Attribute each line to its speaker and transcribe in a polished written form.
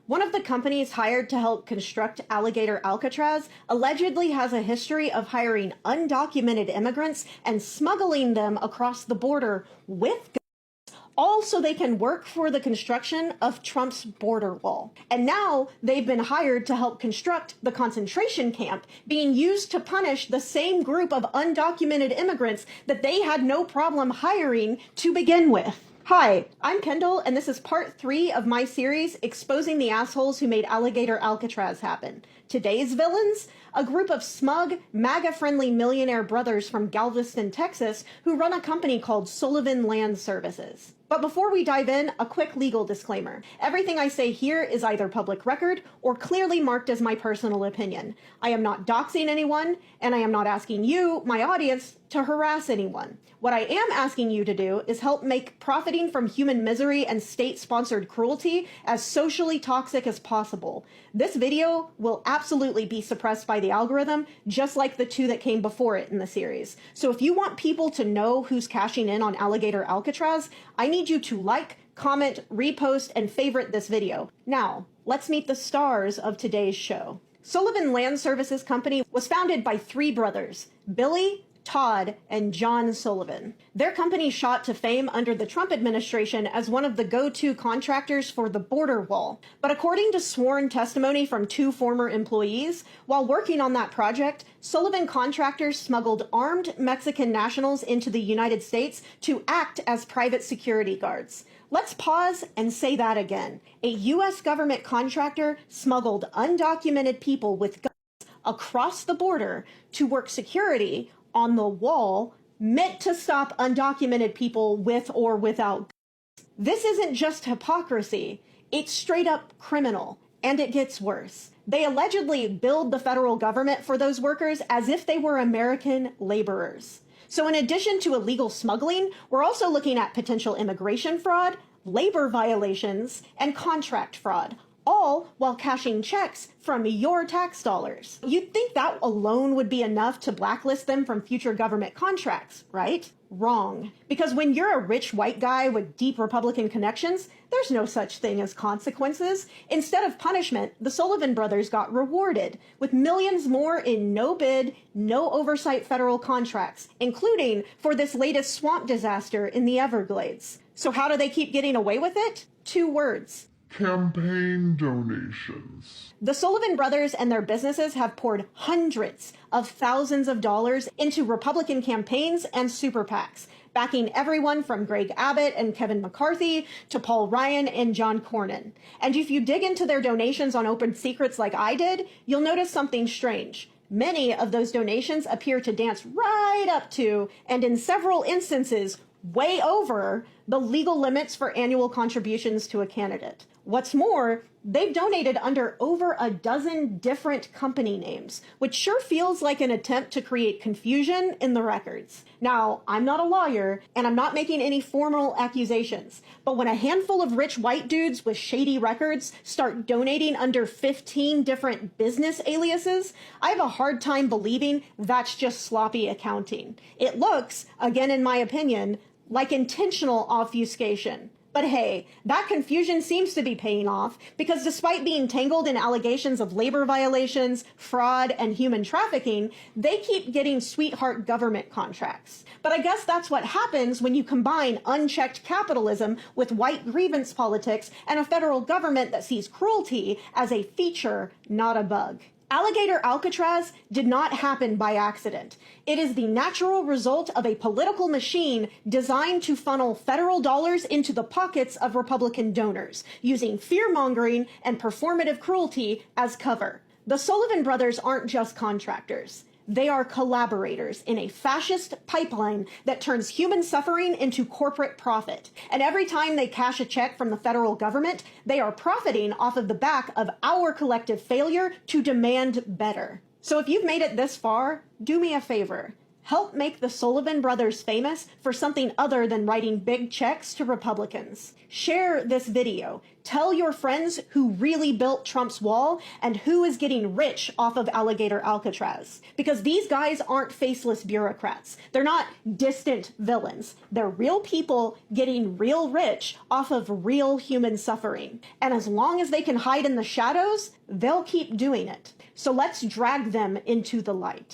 Speaker 1: One of the companies hired to help construct Alligator Alcatraz allegedly has a history of hiring undocumented immigrants and smuggling them across the border with guns, all so they can work for the construction of Trump's border wall. And now they've been hired to help construct the concentration camp being used to punish the same group of undocumented immigrants that they had no problem hiring to begin with. Hi, I'm Kendall, and this is part 3 of my series exposing the assholes who made Alligator Alcatraz happen. Today's villains? A group of smug, MAGA-friendly millionaire brothers from Galveston, Texas, who run a company called Sullivan Land Services. But before we dive in, a quick legal disclaimer. Everything I say here is either public record or clearly marked as my personal opinion. I am not doxing anyone, and I am not asking you, my audience, to harass anyone. What I am asking you to do is help make profiting from human misery and state-sponsored cruelty as socially toxic as possible. This video will absolutely be suppressed by the algorithm, just like the 2 that came before it in the series. So if you want people to know who's cashing in on Alligator Alcatraz, I need you to like, comment, repost, and favorite this video. Now, let's meet the stars of today's show. Sullivan Land Services Company was founded by 3 brothers, Billy, Todd, and John Sullivan. Their company shot to fame under the Trump administration as one of the go-to contractors for the border wall. But according to sworn testimony from 2 former employees, while working on that project, Sullivan contractors smuggled armed Mexican nationals into the United States to act as private security guards. Let's pause and say that again. A U.S. government contractor smuggled undocumented people with guns across the border to work security on the wall meant to stop undocumented people with or without guns. This isn't just hypocrisy, it's straight up criminal, and it gets worse. They allegedly billed the federal government for those workers as if they were American laborers. So in addition to illegal smuggling, we're also looking at potential immigration fraud, labor violations, and contract fraud, all while cashing checks from your tax dollars. You'd think that alone would be enough to blacklist them from future government contracts, right? Wrong. Because when you're a rich white guy with deep Republican connections, there's no such thing as consequences. Instead of punishment, the Sullivan brothers got rewarded with millions more in no-bid, no-oversight federal contracts, including for this latest swamp disaster in the Everglades. So how do they keep getting away with it? 2 words.
Speaker 2: Campaign donations.
Speaker 1: The Sullivan brothers and their businesses have poured hundreds of thousands of dollars into Republican campaigns and super PACs, backing everyone from Greg Abbott and Kevin McCarthy to Paul Ryan and John Cornyn. And if you dig into their donations on Open Secrets like I did, you'll notice something strange. Many of those donations appear to dance right up to, and in several instances, way over the legal limits for annual contributions to a candidate. What's more, they've donated under over a dozen different company names, which sure feels like an attempt to create confusion in the records. Now, I'm not a lawyer, and I'm not making any formal accusations, but when a handful of rich white dudes with shady records start donating under 15 different business aliases, I have a hard time believing that's just sloppy accounting. It looks, again in my opinion, like intentional obfuscation. But hey, that confusion seems to be paying off because despite being tangled in allegations of labor violations, fraud, and human trafficking, they keep getting sweetheart government contracts. But I guess that's what happens when you combine unchecked capitalism with white grievance politics and a federal government that sees cruelty as a feature, not a bug. Alligator Alcatraz did not happen by accident. It is the natural result of a political machine designed to funnel federal dollars into the pockets of Republican donors, using fear-mongering and performative cruelty as cover. The Sullivan brothers aren't just contractors. They are collaborators in a fascist pipeline that turns human suffering into corporate profit. And every time they cash a check from the federal government, they are profiting off of the back of our collective failure to demand better. So if you've made it this far, do me a favor. Help make the Sullivan brothers famous for something other than writing big checks to Republicans. Share this video. Tell your friends who really built Trump's wall and who is getting rich off of Alligator Alcatraz. Because these guys aren't faceless bureaucrats. They're not distant villains. They're real people getting real rich off of real human suffering. And as long as they can hide in the shadows, they'll keep doing it. So let's drag them into the light.